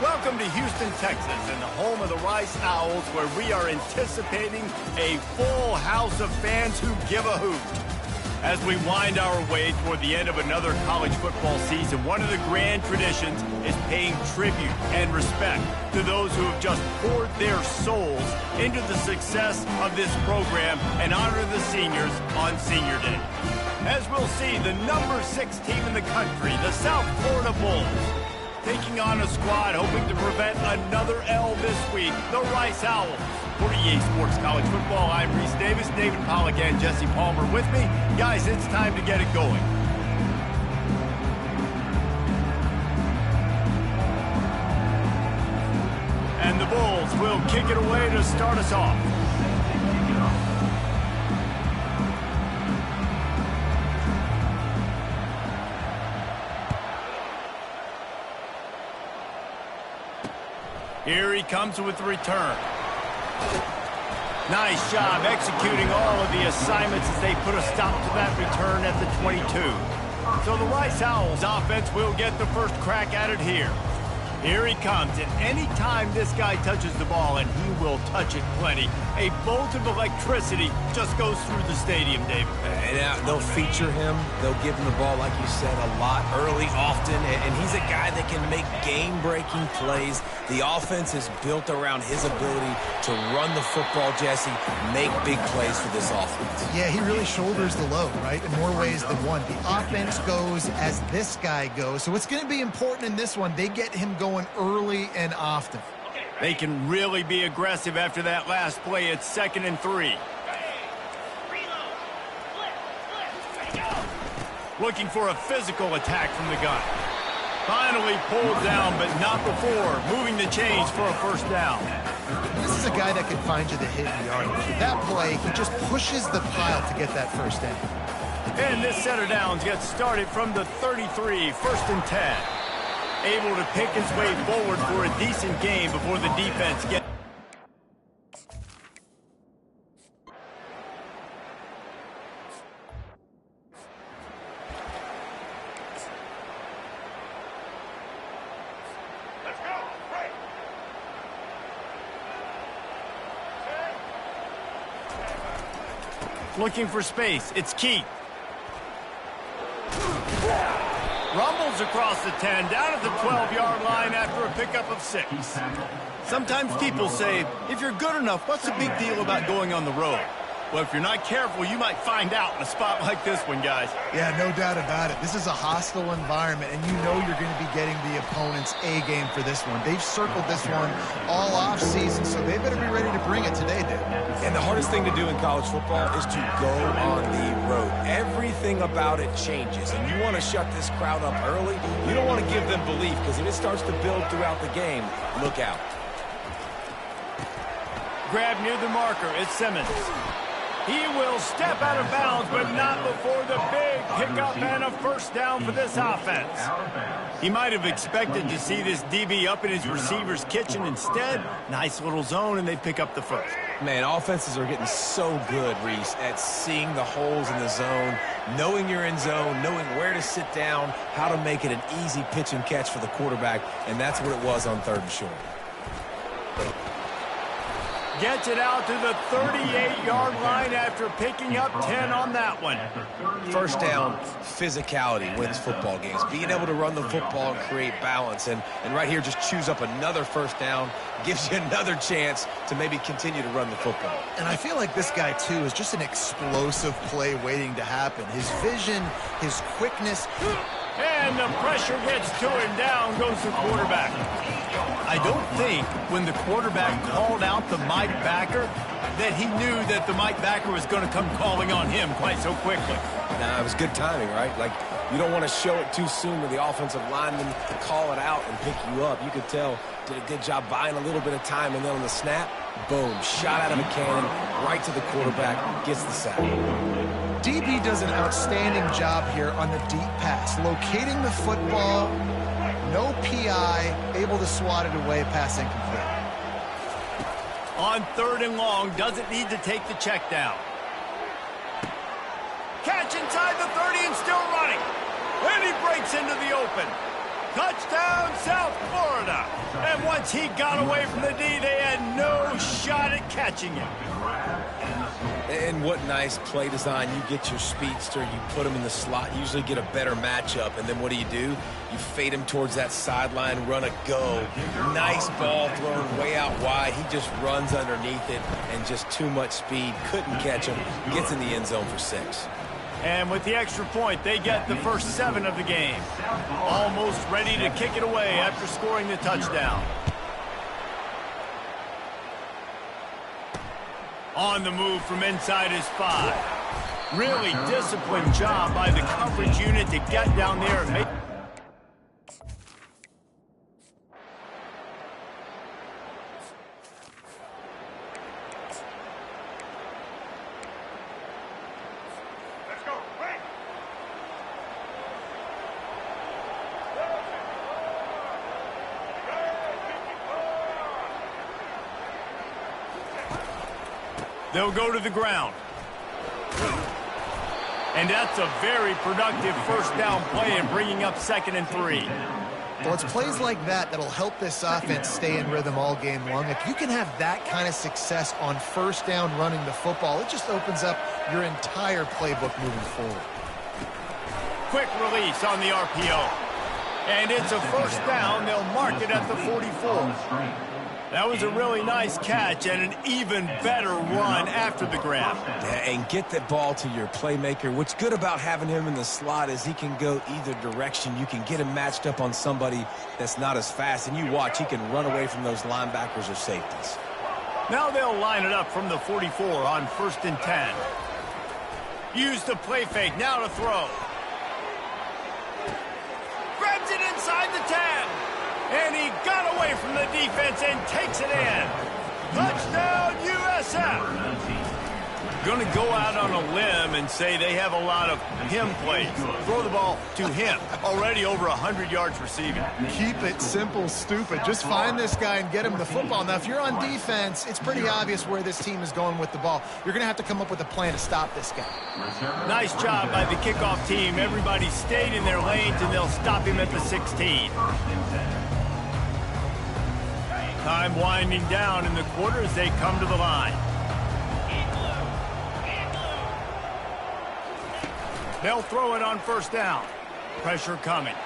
Welcome to Houston, Texas, and the home of the Rice Owls, where we are anticipating a full house of fans who give a hoot. As we wind our way toward the end of another college football season, one of the grand traditions is paying tribute and respect to those who have just poured their souls into the success of this program and honor the seniors on Senior Day. As we'll see, the number 6 team in the country, the South Florida Bulls, taking on a squad hoping to prevent another L this week, the Rice Owls. For EA Sports College Football, I'm Reese Davis, David Pollack, and Jesse Palmer with me. Guys, it's time to get it going. And the Bulls will kick it away to start us off. Here he comes with the return. Nice job executing all of the assignments as they put a stop to that return at the 22. So the Rice Owls offense will get the first crack at it here. Here he comes, and any time this guy touches the ball, and he will touch it plenty, a bolt of electricity just goes through the stadium, David. And they'll feature him. They'll give him the ball, like you said, a lot, early, often, and he's a guy that can make game-breaking plays. The offense is built around his ability to run the football, Jesse, make big plays for this offense. Yeah, he really shoulders the load, right, in more ways than one. The offense goes as this guy goes, so it's going to be important in this one. They get him going early and often. They can really be aggressive after that last play. It's 2nd and 3. Looking for a physical attack from the gun. Finally pulled down, but not before moving the chains for a first down. This is a guy that can find you the hidden yardage. With that play, he just pushes the pile to get that first down. And this set of downs gets started from the 33, 1st and 10. Able to pick his way forward for a decent game before the defense gets. Let's go. Right. Looking for space. It's Keith. Rumbles across the 10, down at the 12-yard line after a pickup of 6. Sometimes people say, if you're good enough, what's the big deal about going on the road? Well, if you're not careful, you might find out in a spot like this one, guys. Yeah, no doubt about it. This is a hostile environment, and you know you're going to be getting the opponent's A-game for this one. They've circled this one all off-season, so they better be ready to bring it today, Dave. And the hardest thing to do in college football is to go on the road. Everything about it changes, and you want to shut this crowd up early. You don't want to give them belief, because if it starts to build throughout the game, look out. Grab near the marker. It's Simmons. He will step out of bounds, but not before the big pickup and a first down for this offense. He might have expected to see this DB up in his receiver's kitchen. Instead, nice little zone, and they pick up the first. Man, offenses are getting so good, Reese, at seeing the holes in the zone, knowing you're in zone, knowing where to sit down, how to make it an easy pitch and catch for the quarterback, and that's what it was on 3rd and short. Gets it out to the 38-yard line after picking up 10 on that one. First down, physicality wins football games. Being able to run the football and create balance. And right here, just choose up another first down, gives you another chance to maybe continue to run the football. And I feel like this guy, too, is just an explosive play waiting to happen. His vision, his quickness. And the pressure gets to him. Down goes the quarterback. I don't think when the quarterback called out the Mike backer that he knew that the Mike backer was going to come calling on him quite so quickly. Nah, it was good timing, right? Like, you don't want to show it too soon to the offensive lineman to call it out and pick you up. You could tell, did a good job buying a little bit of time, and then on the snap, boom, shot out of a cannon, right to the quarterback, gets the sack. DB does an outstanding job here on the deep pass, locating the football, no PI, able to swat it away, pass incomplete. On 3rd and long, doesn't need to take the check down. Catch inside the 30 and still running. And he breaks into the open. Touchdown, South Florida. And once he got away from the D, they had no shot at catching him. And what nice play design. You get your speedster, you put him in the slot, usually get a better matchup, and then what do? You fade him towards that sideline, run a go. Nice ball thrown way out wide. He just runs underneath it, and just too much speed. Couldn't catch him. Gets in the end zone for 6. And with the extra point, they get the first 7 of the game. Almost ready to kick it away after scoring the touchdown. On the move from inside his 5. Really disciplined job by the coverage unit to get down there and make... They'll go to the ground. And that's a very productive first down play in bringing up 2nd and 3. Well, it's plays like that that'll help this offense stay in rhythm all game long. If you can have that kind of success on first down running the football, it just opens up your entire playbook moving forward. Quick release on the RPO. And it's a first down. They'll mark it at the 44. That was a really nice catch and an even better run after the grab. Yeah, and get the ball to your playmaker. What's good about having him in the slot is he can go either direction. You can get him matched up on somebody that's not as fast, and you watch, he can run away from those linebackers or safeties. Now they'll line it up from the 44 on 1st and 10. Use the play fake, now to throw. Grabs it inside the 10. And he got away from the defense and takes it in. Touchdown, USF. Going to go out on a limb and say they have a lot of him plays. Throw the ball to him. Already over 100 yards receiving. Keep it simple, stupid. Just find this guy and get him the football. Now, if you're on defense, it's pretty obvious where this team is going with the ball. You're going to have to come up with a plan to stop this guy. Nice job by the kickoff team. Everybody stayed in their lanes, and they'll stop him at the 16. Time winding down in the quarter as they come to the line. They'll throw it on first down. Pressure coming.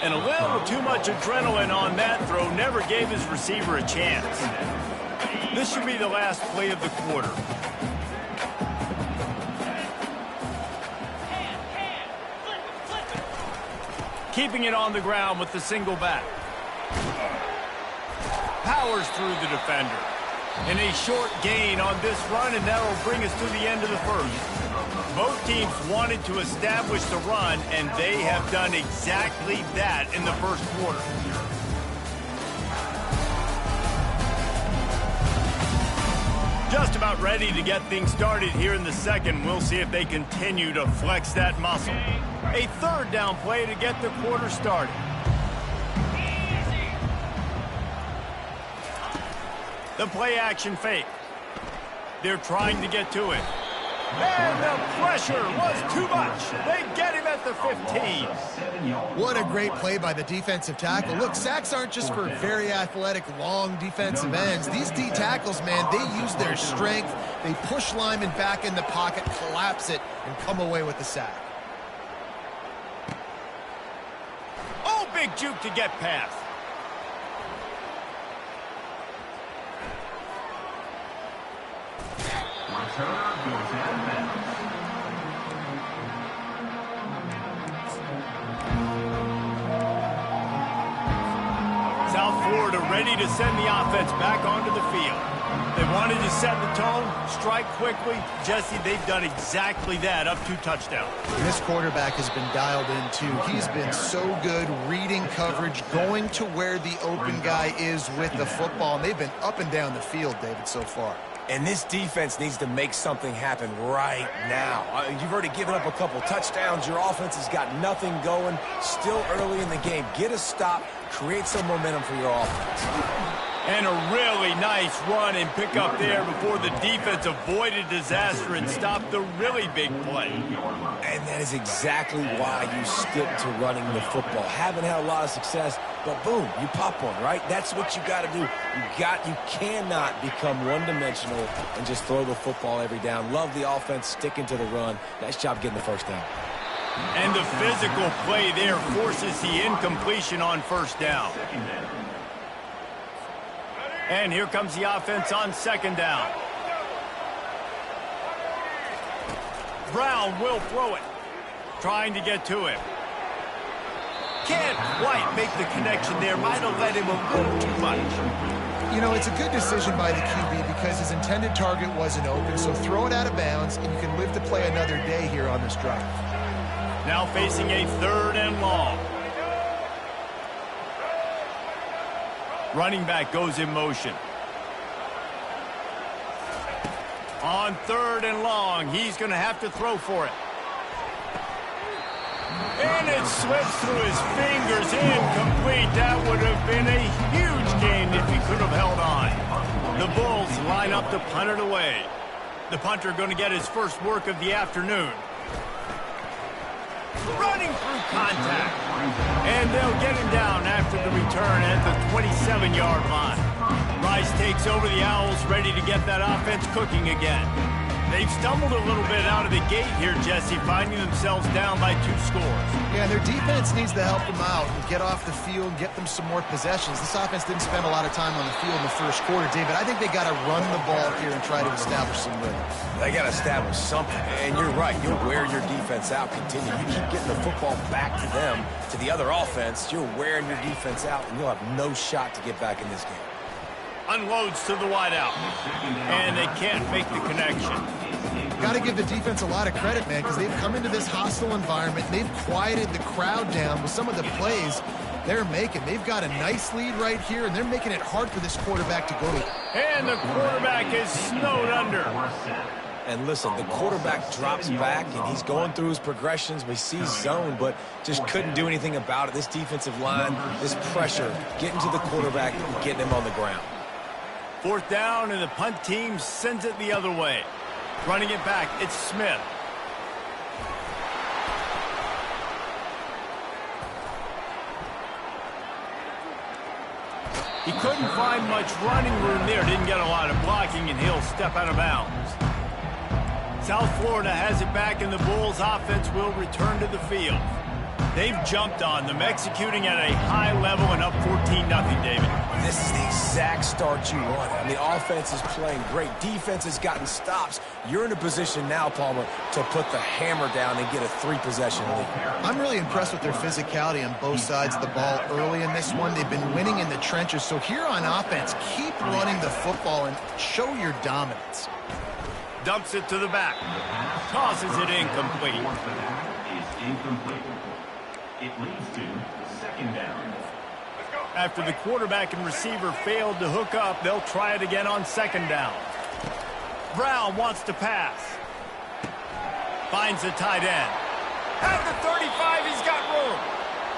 And a little too much adrenaline on that throw. Never gave his receiver a chance. This should be the last play of the quarter. Keeping it on the ground with the single back. Powers through the defender. And a short gain on this run, and that'll bring us to the end of the first. Both teams wanted to establish the run, and they have done exactly that in the first quarter. Just about ready to get things started here in the second. We'll see if they continue to flex that muscle. A 3rd down play to get the quarter started. The play action fake. They're trying to get to it. And the pressure was too much. They get him at the 15. What a great play by the defensive tackle. Look, sacks aren't just for very athletic, long defensive ends. These D tackles, man, they use their strength. They push linemen back in the pocket, collapse it, and come away with the sack. Oh, big juke to get past. South Florida ready to send the offense back onto the field. They wanted to set the tone, strike quickly. Jesse, they've done exactly that, up 2 touchdowns. This quarterback has been dialed in, too. He's been so good reading coverage, going to where the open guy is with the football. And they've been up and down the field, David, so far. And this defense needs to make something happen right now. You've already given up a couple touchdowns. Your offense has got nothing going. Still early in the game. Get a stop. Create some momentum for your offense. And a really nice run and pick up there before the defense avoided disaster and stopped the really big play. And that is exactly why you stick to running the football. Haven't had a lot of success, but boom, you pop one, right? That's what you got to do. You cannot become one-dimensional and just throw the football every down. Love the offense sticking to the run. Nice job getting the first down. And the physical play there forces the incompletion on first down. And here comes the offense on second down. Brown will throw it. Trying to get to him. Can't quite make the connection there. Might have let him a little too much. You know, it's a good decision by the QB because his intended target wasn't open, so throw it out of bounds, and you can live to play another day here on this drive. Now facing a 3rd and long. Running back goes in motion. On 3rd and long, he's going to have to throw for it. And it slips through his fingers, incomplete. That would have been a huge gain if he could have held on. The Bulls line up to punt it away. The punter going to get his first work of the afternoon. Running through contact. And they'll get him down after the return at the 27-yard line. Rice takes over the Owls, ready to get that offense cooking again. They've stumbled a little bit out of the gate here, Jesse, finding themselves down by 2 scores. Yeah, their defense needs to help them out and get off the field and get them some more possessions. This offense didn't spend a lot of time on the field in the first quarter, David. I think they got to run the ball here and try to establish some rhythm. They got to establish something. And you're right. You'll wear your defense out. Continue. You keep getting the football back to them, to the other offense. You're wearing your defense out, and you'll have no shot to get back in this game. Unloads to the wideout. And they can't make the connection. Got to give the defense a lot of credit, man, because they've come into this hostile environment. They've quieted the crowd down with some of the plays they're making. They've got a nice lead right here, and they're making it hard for this quarterback to go to. And the quarterback is snowed under. And listen, the quarterback drops back, and he's going through his progressions. We see zone, but just couldn't do anything about it. This defensive line, this pressure, getting to the quarterback and getting him on the ground. 4th down, and the punt team sends it the other way. Running it back, it's Smith. He couldn't find much running room there. Didn't get a lot of blocking, and he'll step out of bounds. South Florida has it back, and the Bulls offense will return to the field. They've jumped on them, executing at a high level and up 14-0, David. This is the exact start you want. And the offense is playing great. Defense has gotten stops. You're in a position now, Palmer, to put the hammer down and get a 3-possession lead. I'm really impressed with their physicality on both sides of the ball early in this one. They've been winning in the trenches. So here on offense, keep running the football and show your dominance. Dumps it to the back. Tosses it incomplete. It leads to 2nd down. After the quarterback and receiver failed to hook up, they'll try it again on 2nd down. Brown wants to pass. Finds the tight end. At the 35, he's got room.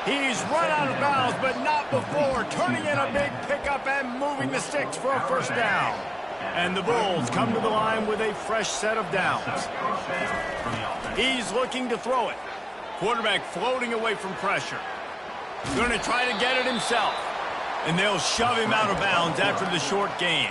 He's run out of bounds, but not before. Turning in a big pickup and moving the sticks for a 1st down. And the Bulls come to the line with a fresh set of downs. He's looking to throw it. Quarterback floating away from pressure. Going to try to get it himself. And they'll shove him out of bounds after the short gain.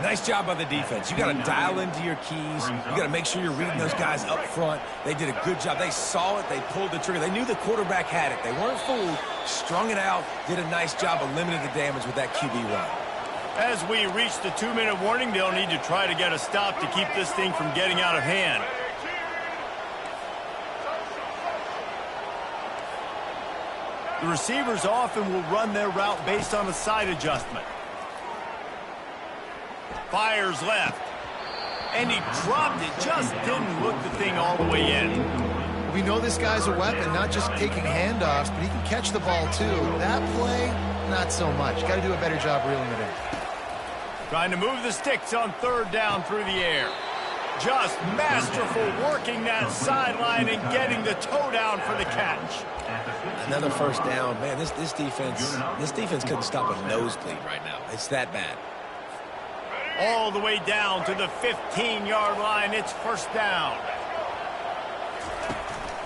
Nice job by the defense. You got to dial into your keys. You got to make sure you're reading those guys up front. They did a good job. They saw it. They pulled the trigger. They knew the quarterback had it. They weren't fooled. Strung it out. Did a nice job of limiting the damage with that QB run. As we reach the 2-minute warning, they'll need to try to get a stop to keep this thing from getting out of hand. The receivers often will run their route based on a side adjustment. Fires left. And he dropped it. Just didn't look the thing all the way in. We know this guy's a weapon, not just taking handoffs, but he can catch the ball too. That play, not so much. Got to do a better job reeling it in. Trying to move the sticks on 3rd down through the air. Just masterful working that sideline and getting the toe down for the catch. Another first down. Man, this defense couldn't stop a nosebleed right now. It's that bad. All the way down to the 15-yard line. It's first down.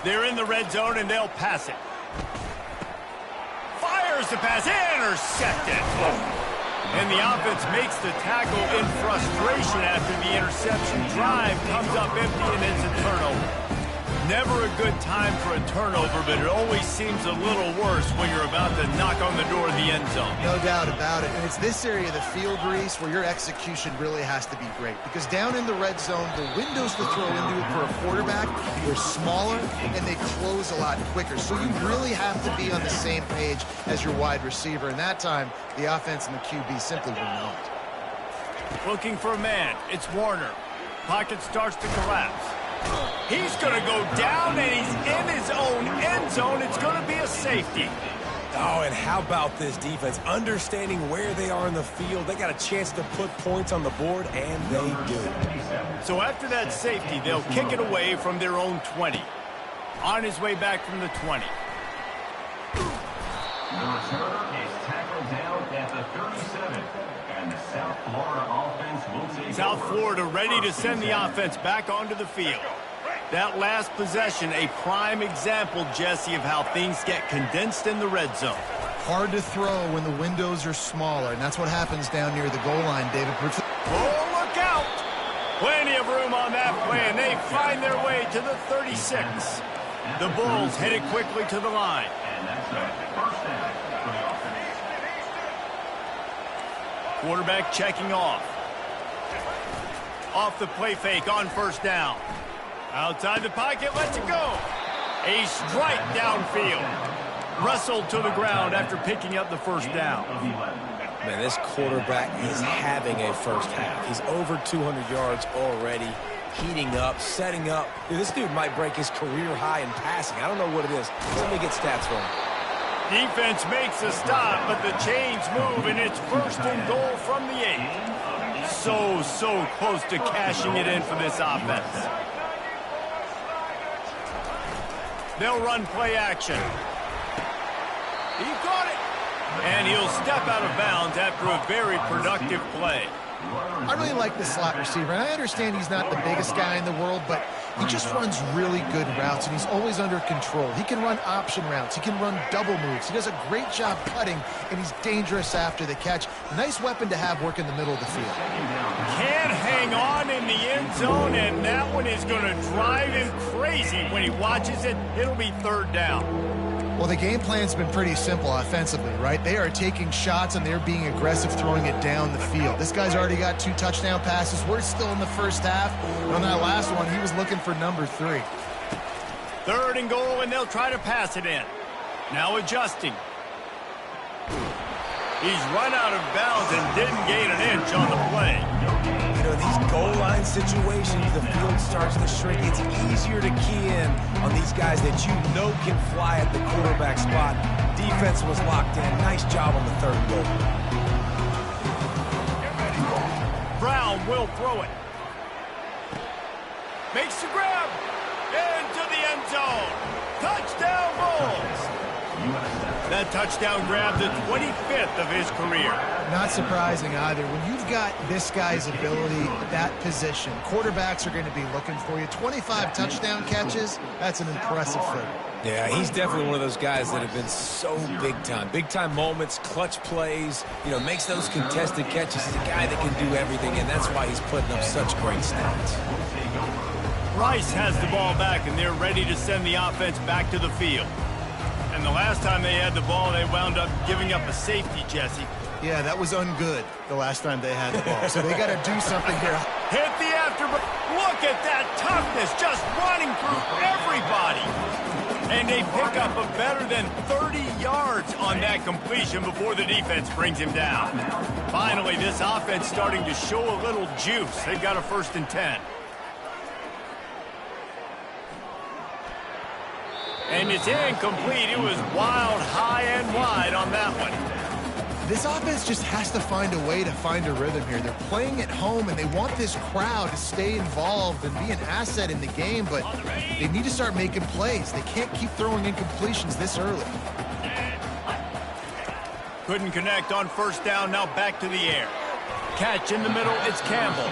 They're in the red zone, and they'll pass it. Fires the pass. Intercepted. And the offense makes the tackle in frustration after the interception. Drive comes up empty, and it's a turnover. Never a good time for a turnover, but it always seems a little worse when you're about to knock on the door of the end zone. No doubt about it. And it's this area of the field, Reese, where your execution really has to be great. Because down in the red zone, the windows to throw into it for a quarterback, they're smaller and they close a lot quicker. So you really have to be on the same page as your wide receiver. And that time, the offense and the QB simply were not. Looking for a man. It's Warner. Pocket starts to collapse. He's going to go down, and he's in his own end zone. It's going to be a safety. Oh, and how about this defense? Understanding where they are in the field. They got a chance to put points on the board, and they do. So after that safety, they'll kick it away from their own 20. On his way back from the 20. The returner is tackled down at the 37. And the South Florida offense will take South Florida ready to send the offense back onto the field. That last possession, a prime example, Jesse, of how things get condensed in the red zone. Hard to throw when the windows are smaller, and that's what happens down near the goal line, David. Oh, look out! Plenty of room on that play, and they find their way to the 36. The Bulls headed quickly to the line. And that's a first down for the offense. Quarterback checking off. Off the play fake on first down. Outside the pocket, lets it go. A strike downfield. Wrestled to the ground after picking up the first down. Man, this quarterback is having a first half. He's over 200 yards already, heating up, setting up. Dude, this dude might break his career high in passing. I don't know what it is. Let me get stats for him. Defense makes a stop, but the chains move, and it's first and goal from the 8. So close to cashing it in for this offense. They'll run play action. He caught it. And he'll step out of bounds after a very productive play. I really like the slot receiver, and I understand he's not the biggest guy in the world, but he just runs really good routes, and he's always under control. He can run option routes. He can run double moves. He does a great job cutting, and he's dangerous after the catch. Nice weapon to have work in the middle of the field. Can't hang on in the end zone, and that one is going to drive him crazy when he watches it. It'll be third down. Well, the game plan's been pretty simple offensively, right? They are taking shots, and they're being aggressive throwing it down the field. This guy's already got 2 touchdown passes. We're still in the first half. On that last one, he was looking for number 3. Third and goal, and they'll try to pass it in. Now adjusting. He's run out of bounds and didn't gain an inch on the play. You know, these goal line situations, the field starts to shrink. It's easier to key in on these guys that you know can fly at the quarterback spot. Defense was locked in. Nice job on the third and goal. Brown will throw it. Makes the grab. Into the end zone. Touchdown Bulls. That touchdown grab, the 25th of his career. Not surprising either. When you've got this guy's ability at that position, quarterbacks are going to be looking for you. 25 touchdown catches, that's an impressive figure. Yeah, he's definitely one of those guys that have been so big time. Big time moments, clutch plays, you know, makes those contested catches. He's a guy that can do everything, and that's why he's putting up such great stats. Rice has the ball back, and they're ready to send the offense back to the field. And the last time they had the ball, they wound up giving up a safety, Jesse. Yeah, that was ungood the last time they had the ball. So they got to do something here. Hit the afterbreak. Look at that toughness, just running through everybody. And they pick up a better than 30 yards on that completion before the defense brings him down. Finally, this offense starting to show a little juice. They've got a 1st and 10. And it's incomplete. It was wild, high and wide on that one. This offense just has to find a way to find a rhythm here. They're playing at home, and they want this crowd to stay involved and be an asset in the game, but they need to start making plays. They can't keep throwing incompletions this early. Couldn't connect on first down, now back to the air. Catch in the middle, it's Campbell.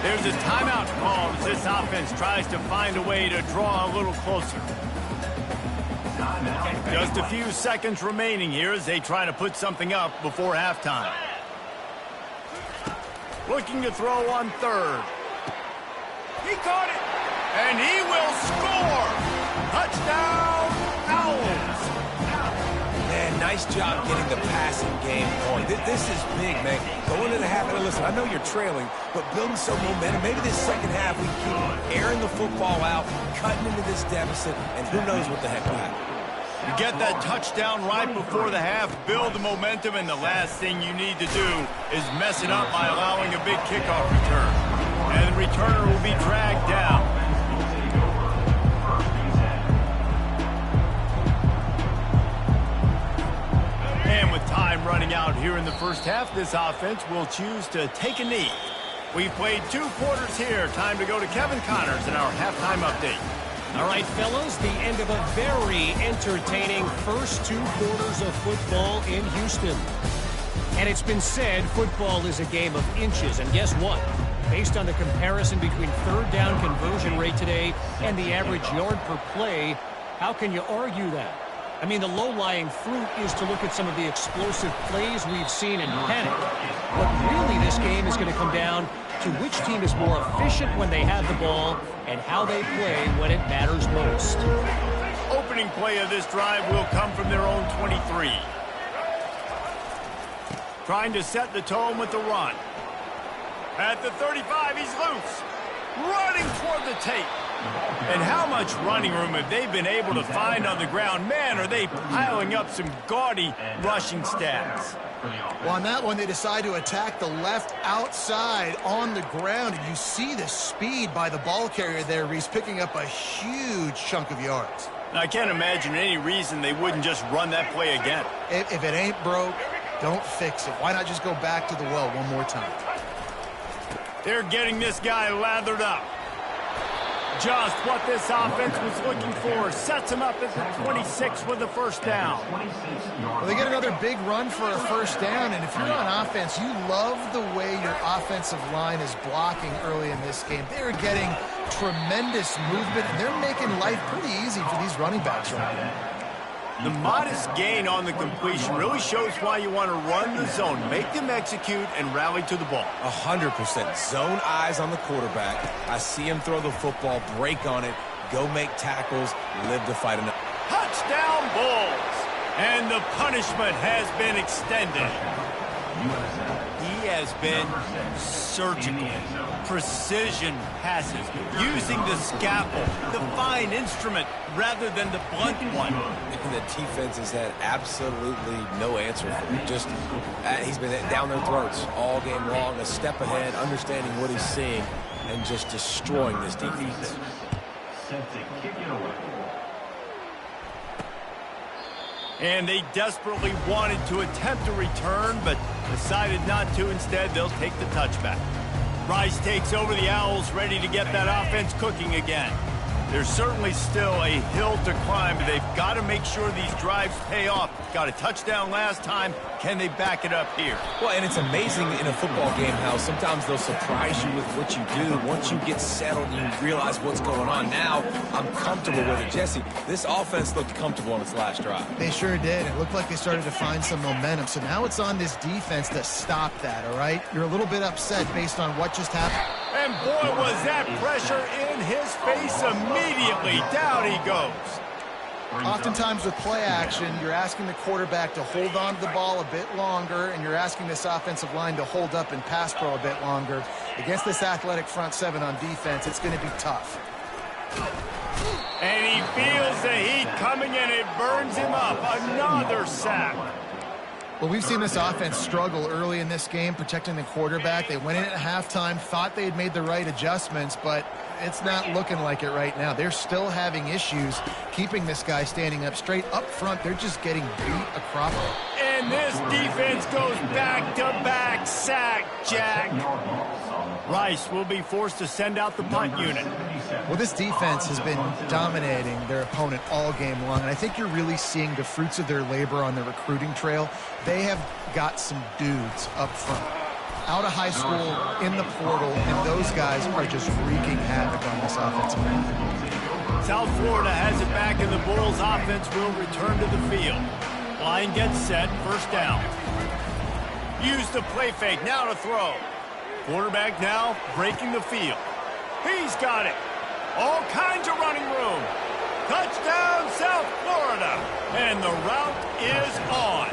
There's a timeout call as this offense tries to find a way to draw a little closer. Just a few seconds remaining here as they try to put something up before halftime. Looking to throw on third. He caught it, and he will score! Touchdown, Owls! Man, nice job getting the passing game going. This is big, man. Going into the half, and listen, I know you're trailing, but building some momentum. Maybe this second half we keep airing the football out, cutting into this deficit, and who knows what the heck will happen. You get that touchdown right before the half, build the momentum, and the last thing you need to do is mess it up by allowing a big kickoff return. And the returner will be dragged down. And with time running out here in the first half, this offense will choose to take a knee. We've played 2 quarters here. Time to go to Kevin Connors in our halftime update. All right, fellas, the end of a very entertaining first 2 quarters of football in Houston. And it's been said football is a game of inches. And guess what? Based on the comparison between third down conversion rate today and the average yard per play, how can you argue that? I mean, the low-lying fruit is to look at some of the explosive plays we've seen in panic. But really, this game is going to come down to which team is more efficient when they have the ball and how they play when it matters most. Opening play of this drive will come from their own 23. Trying to set the tone with the run. At the 35, he's loose. Running toward the tape. And how much running room have they been able to find on the ground? Man, are they piling up some gaudy rushing stats. Well, on that one, they decide to attack the left outside on the ground, and you see the speed by the ball carrier there. He's picking up a huge chunk of yards. Now, I can't imagine any reason they wouldn't just run that play again. If it ain't broke, don't fix it. Why not just go back to the well one more time? They're getting this guy lathered up. Just what this offense was looking for. Sets him up at the 26 with the first down. Well, they get another big run for a first down, and if you're on offense, you love the way your offensive line is blocking early in this game. They're getting tremendous movement, and they're making life pretty easy for these running backs right now. The modest gain on the completion really shows why you want to run the zone. Make them execute and rally to the ball. 100%. Zone eyes on the quarterback. I see him throw the football, break on it, go make tackles, live to fight another. Touchdown, Bulls! And the punishment has been extended. He has been surgical. Precision passes, using the scalpel, the fine instrument, rather than the blunt one. The defense has had absolutely no answer for it. Just, he's been down their throats all game long, a step ahead, understanding what he's seeing, and just destroying this defense. And they desperately wanted to attempt a return, but decided not to. Instead, they'll take the touchback. Rice takes over the Owls, ready to get that offense cooking again. There's certainly still a hill to climb, but they've got to make sure these drives pay off. Got a touchdown last time. Can they back it up here? Well, and it's amazing in a football game how sometimes they'll surprise you with what you do. Once you get settled and you realize what's going on, now I'm comfortable with it. Jesse, this offense looked comfortable on its last drive. They sure did. It looked like they started to find some momentum. So now it's on this defense to stop that, all right? You're a little bit upset based on what just happened. And boy, was that pressure in his face immediately. Down he goes. Oftentimes with play action, you're asking the quarterback to hold on to the ball a bit longer, and you're asking this offensive line to hold up and pass pro a bit longer. Against this athletic front seven on defense, it's going to be tough. And he feels the heat coming, and it burns him up. Another sack. Well, we've seen this offense struggle early in this game, protecting the quarterback. They went in at halftime, thought they had made the right adjustments, but it's not looking like it right now. They're still having issues keeping this guy standing up straight up front. They're just getting beat across. And And this defense goes back-to-back sack, Jack. Rice will be forced to send out the punt unit. Well, this defense has been dominating their opponent all game long, and I think you're really seeing the fruits of their labor on the recruiting trail. They have got some dudes up front, out of high school, in the portal, and those guys are just wreaking havoc on this offensive line. South Florida has it back, and the Bulls offense will return to the field. Line gets set, first down. Use the play fake, now to throw. Quarterback now breaking the field. He's got it. All kinds of running room. Touchdown, South Florida. And the route is on.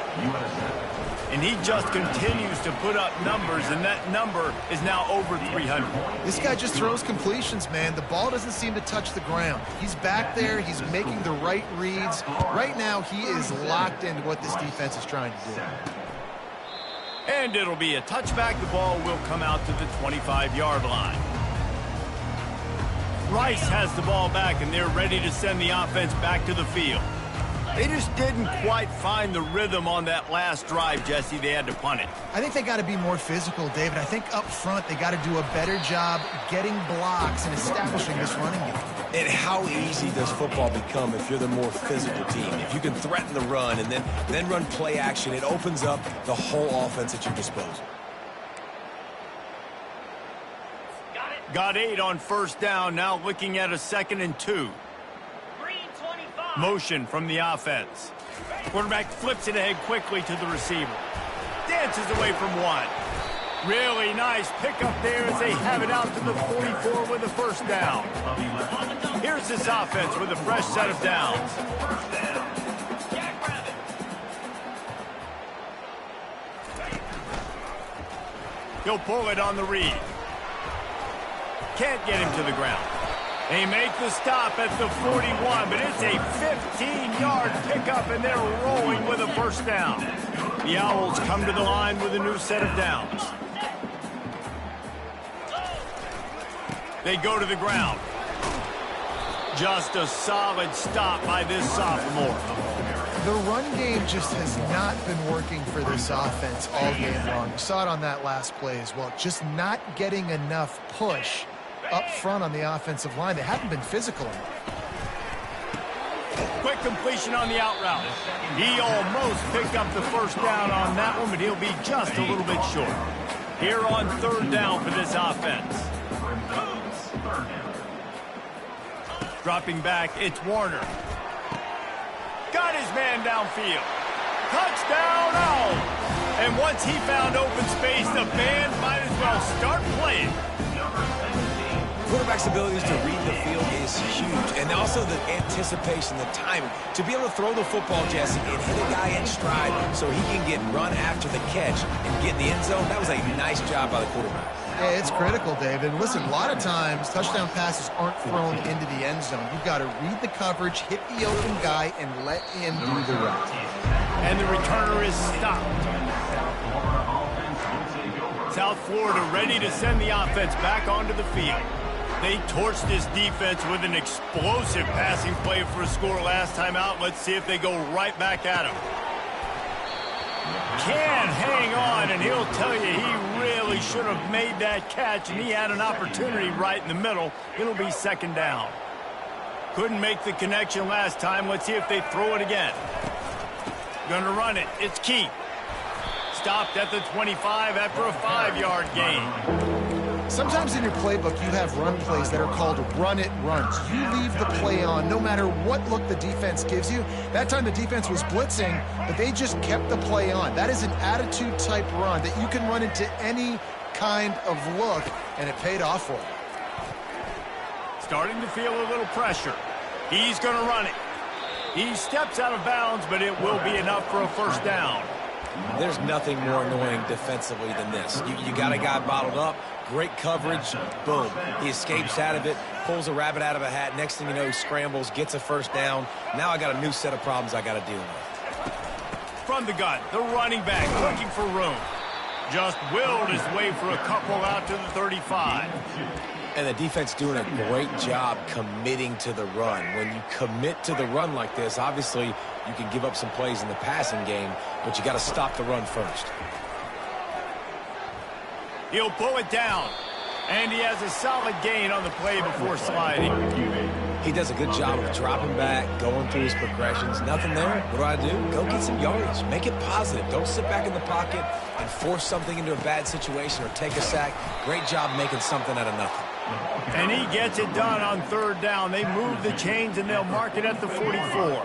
And he just continues to put up numbers, and that number is now over 300. This guy just throws completions, man. The ball doesn't seem to touch the ground. He's back there. He's making the right reads. Right now, he is locked into what this defense is trying to do. And it'll be a touchback. The ball will come out to the 25-yard line. Rice has the ball back, and they're ready to send the offense back to the field. They just didn't quite find the rhythm on that last drive, Jesse. They had to punt it. I think they got to be more physical, David. I think up front they got to do a better job getting blocks and establishing this running game. And how easy does football become if you're the more physical team? If you can threaten the run and then run play action, it opens up the whole offense at your disposal. Got 8 on first down, now looking at a 2nd and 2. Motion from the offense. Quarterback flips it ahead quickly to the receiver. Dances away from one. Really nice pickup there as they have it out to the 44 with a first down. Here's this offense with a fresh set of downs. He'll pull it on the read. Can't get him to the ground. They make the stop at the 41, but it's a 15-yard pickup, and they're rolling with a first down. The Owls come to the line with a new set of downs. They go to the ground. Just a solid stop by this sophomore. The run game just has not been working for this offense all game long. You saw it on that last play as well. Just not getting enough push up front on the offensive line. They haven't been physical enough. Quick completion on the out route. He almost picked up the first down on that one, but he'll be just a little bit short. Here on third down for this offense. Dropping back, it's Warner. Got his man downfield. Touchdown, Owls! And once he found open space, the band might as well start playing. Quarterback's abilities to read the field is huge, and also the anticipation, the timing. To be able to throw the football, Jesse, and hit a guy in stride so he can get run after the catch and get in the end zone, that was a nice job by the quarterback. Yeah, it's critical, David. Listen, a lot of times touchdown passes aren't thrown into the end zone. You've got to read the coverage, hit the open guy, and let him do the rest. And the returner is stopped. South Florida ready to send the offense back onto the field. They torched this defense with an explosive passing play for a score last time out. Let's see if they go right back at him. Can hang on, and he'll tell you he really should have made that catch, and he had an opportunity right in the middle. It'll be second down. Couldn't make the connection last time. Let's see if they throw it again. Gonna run it. It's Keith. Stopped at the 25 after a 5-yard gain. Sometimes in your playbook, you have run plays that are called run-it runs. You leave the play on no matter what look the defense gives you. That time the defense was blitzing, but they just kept the play on. That is an attitude-type run that you can run into any kind of look, and it paid off for him. Starting to feel a little pressure. He's going to run it. He steps out of bounds, but it will be enough for a first down. There's nothing more annoying defensively than this. You got a guy bottled up, great coverage, boom. He escapes out of it, pulls a rabbit out of a hat. Next thing you know, he scrambles, gets a first down. Now I got a new set of problems I got to deal with. From the gun, the running back looking for room. Just willed his way for a couple out to the 35. And the defense doing a great job committing to the run. When you commit to the run like this, obviously you can give up some plays in the passing game, but you got to stop the run first. He'll pull it down. And he has a solid gain on the play before sliding. He does a good job of dropping back, going through his progressions. Nothing there. What do? Go get some yardage. Make it positive. Don't sit back in the pocket and force something into a bad situation or take a sack. Great job making something out of nothing. And he gets it done on third down. They move the chains, and they'll mark it at the 44.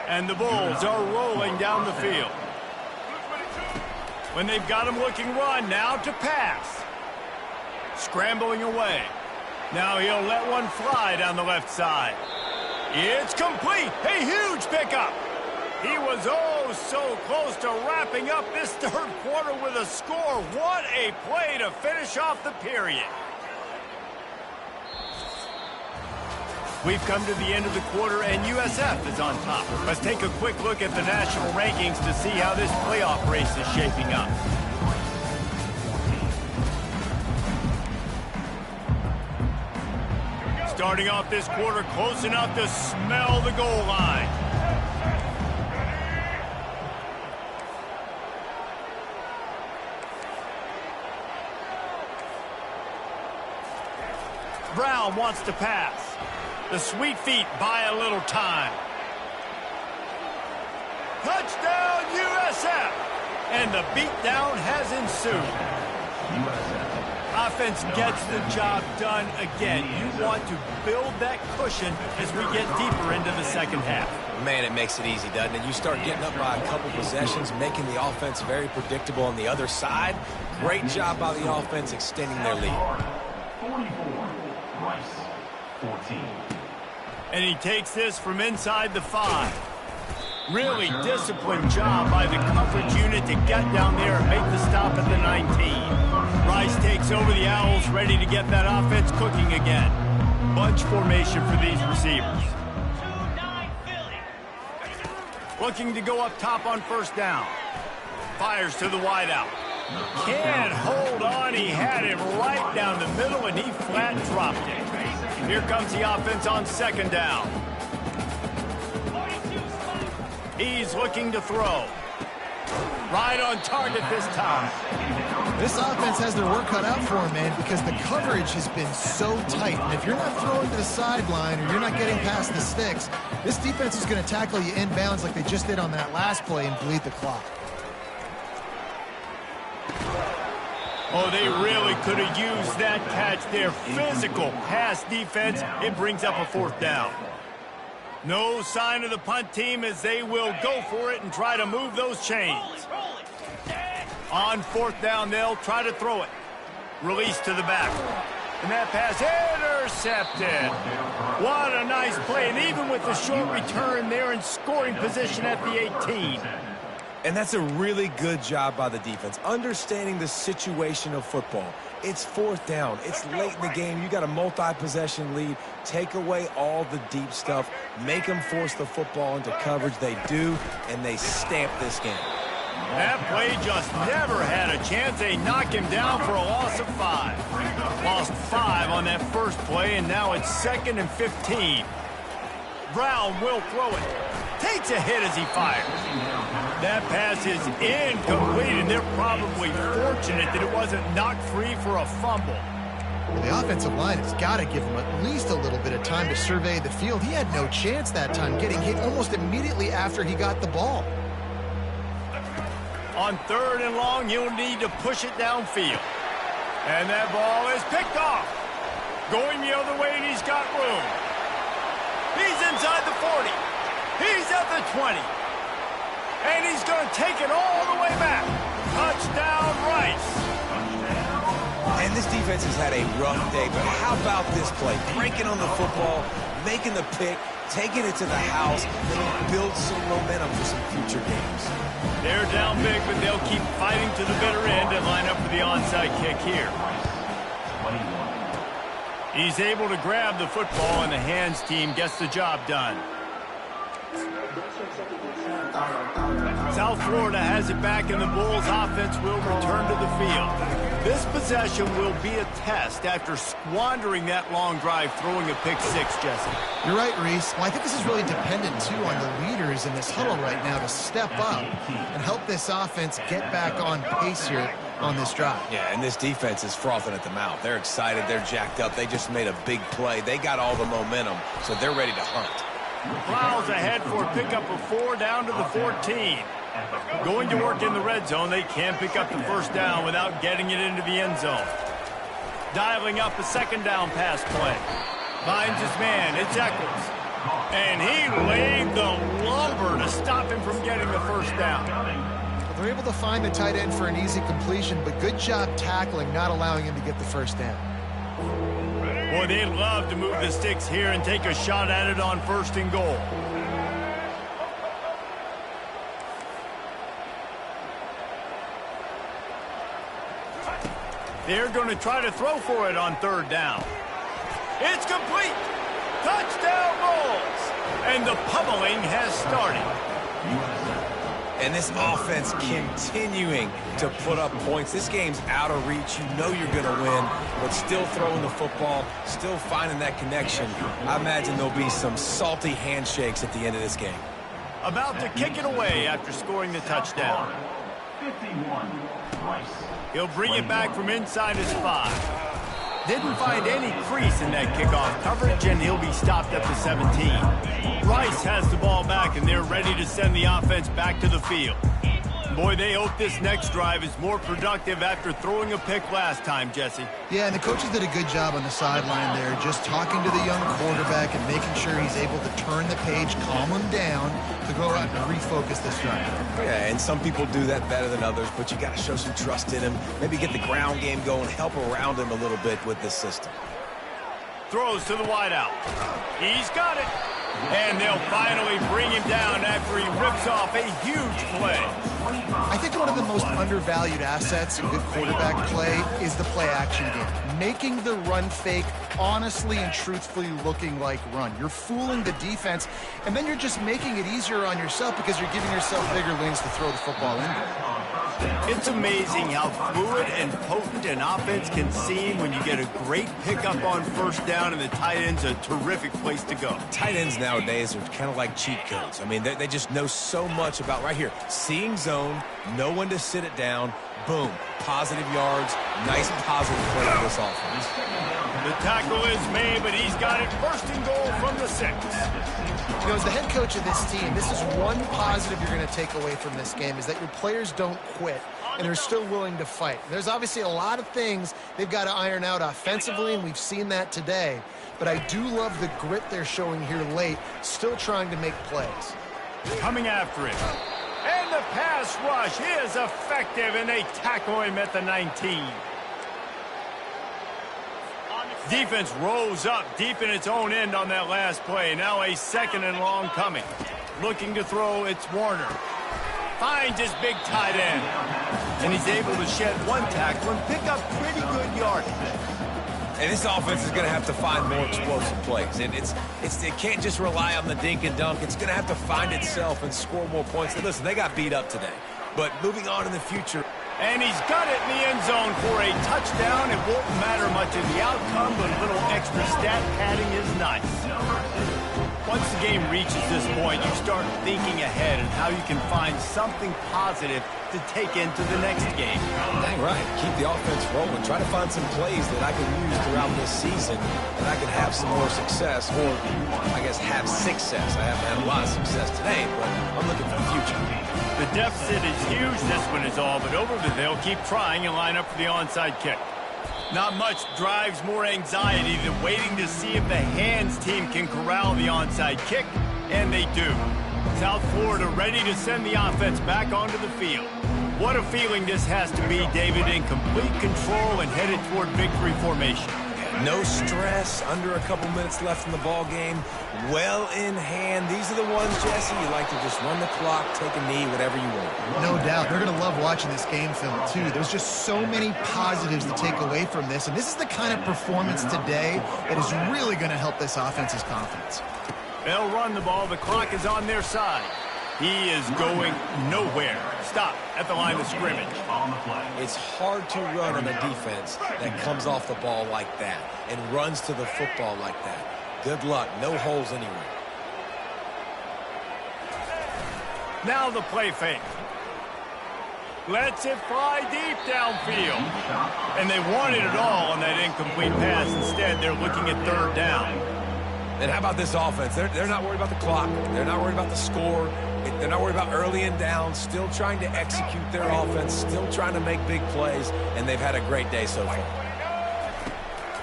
And the Bulls are rolling down the field. When they've got him looking run, now to pass. Scrambling away. Now he'll let one fly down the left side. It's complete. A huge pickup. He was oh so close to wrapping up this third quarter with a score. What a play to finish off the period. We've come to the end of the quarter, and USF is on top. Let's take a quick look at the national rankings to see how this playoff race is shaping up. Starting off this quarter close enough to smell the goal line. Brown wants to pass. The Sweet Feet buy a little time. Touchdown, USF! And the beatdown has ensued. Offense gets the job done again. You want to build that cushion as we get deeper into the second half. Man, it makes it easy, doesn't it? You start getting up by a couple possessions, making the offense very predictable on the other side. Great job by the offense extending their lead. 44, Rice, 14. And he takes this from inside the 5. Really disciplined job by the coverage unit to get down there and make the stop at the 19. Rice takes over the Owls, ready to get that offense cooking again. Bunch formation for these receivers. Looking to go up top on first down. Fires to the wideout. Can't hold on. He had him right down the middle, and he flat dropped it. Here comes the offense on second down. He's looking to throw. Right on target this time. This offense has their work cut out for him, man, because the coverage has been so tight. And if you're not throwing to the sideline or you're not getting past the sticks, this defense is going to tackle you inbounds like they just did on that last play and bleed the clock. Oh, they really could have used that catch there. Physical pass defense. It brings up a fourth down. No sign of the punt team as they will go for it and try to move those chains. On fourth down, they'll try to throw it. Release to the back. And that pass intercepted. What a nice play. And even with the short return, they're in scoring position at the 18. And that's a really good job by the defense, understanding the situation of football. It's fourth down. It's late in the game. You got a multi-possession lead. Take away all the deep stuff. Make them force the football into coverage. They do, and they stamp this game. That play just never had a chance. They knock him down for a loss of 5. Lost 5 on that first play, and now it's 2nd and 15. Brown will throw it. Takes a hit as he fires. That pass is incomplete, and they're probably fortunate that it wasn't knocked free for a fumble. The offensive line has got to give him at least a little bit of time to survey the field. He had no chance that time, getting hit almost immediately after he got the ball. On third and long, you'll need to push it downfield. And that ball is picked off. Going the other way, and he's got room. He's inside the 40. He's at the 20. And he's going to take it all the way back. Touchdown, Rice. And this defense has had a rough day, but how about this play? Breaking on the football, making the pick, taking it to the house, and build some momentum for some future games. They're down big, but they'll keep fighting to the bitter end and line up for the onside kick here. He's able to grab the football, and the hands team gets the job done. South Florida has it back, and the Bulls offense will return to the field. This possession will be a test after squandering that long drive, throwing a pick six, Jesse. You're right, Reese. Well, I think this is really dependent, too, on the leaders in this huddle right now to step up and help this offense get back on pace here on this drive. Yeah, and this defense is frothing at the mouth. They're excited. They're jacked up. They just made a big play. They got all the momentum, so they're ready to hunt. Browns ahead for a pickup of 4 down to the 14. Going to work in the red zone, they can't pick up the first down without getting it into the end zone. Dialing up a second down pass play. Finds his man, it's Eccles. And he laid the lumber to stop him from getting the first down. They're able to find the tight end for an easy completion, but good job tackling, not allowing him to get the first down. Boy, they'd love to move the sticks here and take a shot at it on 1st and goal. They're going to try to throw for it on 3rd down. It's complete. Touchdown Bulls. And the pummeling has started. And this offense continuing to put up points. This game's out of reach. You know you're going to win, but still throwing the football, still finding that connection. I imagine there'll be some salty handshakes at the end of this game. About to kick it away after scoring the touchdown. 51, Rice. He'll bring it back from inside his 5. Didn't find any crease in that kickoff coverage, and he'll be stopped at the 17. Rice has the ball back, and they're ready to send the offense back to the field. Boy, they hope this next drive is more productive after throwing a pick last time, Jesse. Yeah, and the coaches did a good job on the sideline there, just talking to the young quarterback and making sure he's able to turn the page, calm him down, to go out and refocus this drive. Yeah, and some people do that better than others, but you got to show some trust in him. Maybe get the ground game going, help around him a little bit with this system. Throws to the wideout. He's got it. And they'll finally bring him down after he rips off a huge play. I think one of the most undervalued assets in good quarterback play is the play-action game. Making the run fake honestly and truthfully looking like run. You're fooling the defense, and then you're just making it easier on yourself because you're giving yourself bigger lanes to throw the football into. It's amazing how fluid and potent an offense can seem when you get a great pickup on 1st down, and the tight end's a terrific place to go. Tight ends nowadays are kind of like cheat codes. I mean, they just know so much about right here. Seeing zone, know when to sit it down, boom, positive yards, nice positive play on this offense. The tackle is made, but he's got it 1st and goal from the 6. You know, as the head coach of this team, this is one positive you're going to take away from this game, is that your players don't quit and they're still willing to fight. There's obviously a lot of things they've got to iron out offensively, and we've seen that today. But I do love the grit they're showing here late, still trying to make plays. Coming after it. And the pass rush is effective, and they tackle him at the 19. Defense rose up deep in its own end on that last play. Now a 2nd and long coming. Looking to throw, it's Warner. Finds his big tight end. And he's able to shed one tackle and pick up pretty good yardage. And this offense is going to have to find more explosive plays. It can't just rely on the dink and dunk. It's going to have to find itself and score more points. And listen, they got beat up today. But moving on in the future. And he's got it in the end zone for a touchdown. It won't matter much in the outcome, but a little extra stat padding is nice. Once the game reaches this point, you start thinking ahead and how you can find something positive to take into the next game. Dang right. Keep the offense rolling. Try to find some plays that I can use throughout this season that I can have some more success, or I guess have success. I haven't had a lot of success today, but I'm looking for the future. The deficit is huge, this one is all, but over the they'll keep trying and line up for the onside kick. Not much drives more anxiety than waiting to see if the hands team can corral the onside kick, and they do. South Florida ready to send the offense back onto the field. What a feeling this has to be, David, in complete control and headed toward victory formation. No stress, under a couple minutes left in the ball game, well in hand. These are the ones, Jesse, you like to just run the clock, take a knee, whatever you want. No doubt. They're going to love watching this game film, too. There's just so many positives to take away from this, and this is the kind of performance today that is really going to help this offense's confidence. They'll run the ball. The clock is on their side. He is going nowhere. Stop at the line of scrimmage. It's hard to run on a defense that comes off the ball like that and runs to the football like that. Good luck. No holes anywhere. Now the play fake. Lets it fly deep downfield. And they wanted it all on that incomplete pass. Instead, they're looking at third down. And how about this offense? They're not worried about the clock. They're not worried about the score. They're not worried about early and down. Still trying to execute their offense. Still trying to make big plays. And they've had a great day so far.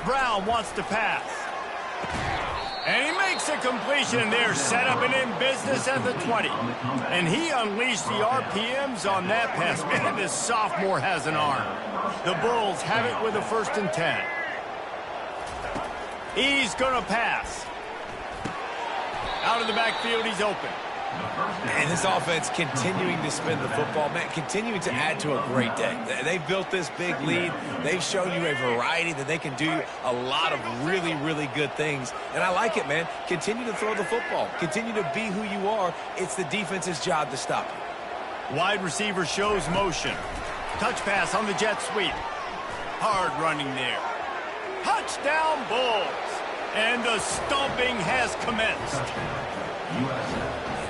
Brown wants to pass. And he makes a completion there, set up and in business at the 20. And he unleashed the RPMs on that pass. Man, this sophomore has an arm. The Bulls have it with a 1st and 10. He's going to pass. Out of the backfield, he's open. And this offense continuing to spin the football, man, continuing to add to a great day. They've built this big lead. They've shown you a variety that they can do a lot of really, really good things. And I like it, man. Continue to throw the football. Continue to be who you are. It's the defense's job to stop you. Wide receiver shows motion. Touch pass on the jet sweep. Hard running there. Touchdown Bulls. And the stomping has commenced.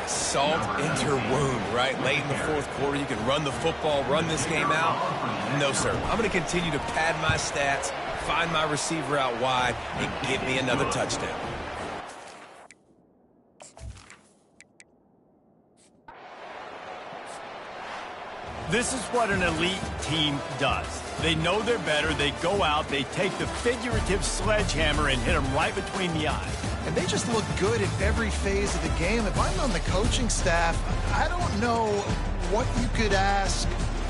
Salt into wound, right? Late in the 4th quarter, you can run the football, run this game out. No, sir. I'm going to continue to pad my stats, find my receiver out wide, and give me another touchdown. This is what an elite team does. They know they're better. They go out. They take the figurative sledgehammer and hit them right between the eyes. And they just look good in every phase of the game. If I'm on the coaching staff, I don't know what you could ask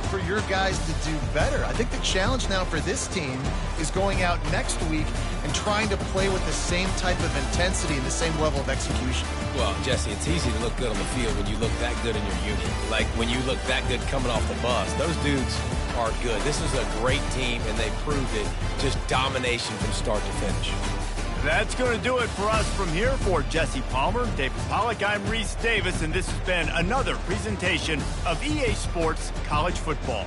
for your guys to do better. I think the challenge now for this team is going out next week and trying to play with the same type of intensity and the same level of execution. Well, Jesse, it's easy to look good on the field when you look that good in your unit. Like when you look that good coming off the bus. Those dudes are good. This is a great team, and they proved it. Just domination from start to finish. That's going to do it for us from here. For Jesse Palmer, David Pollack, I'm Reese Davis, and this has been another presentation of EA Sports College Football.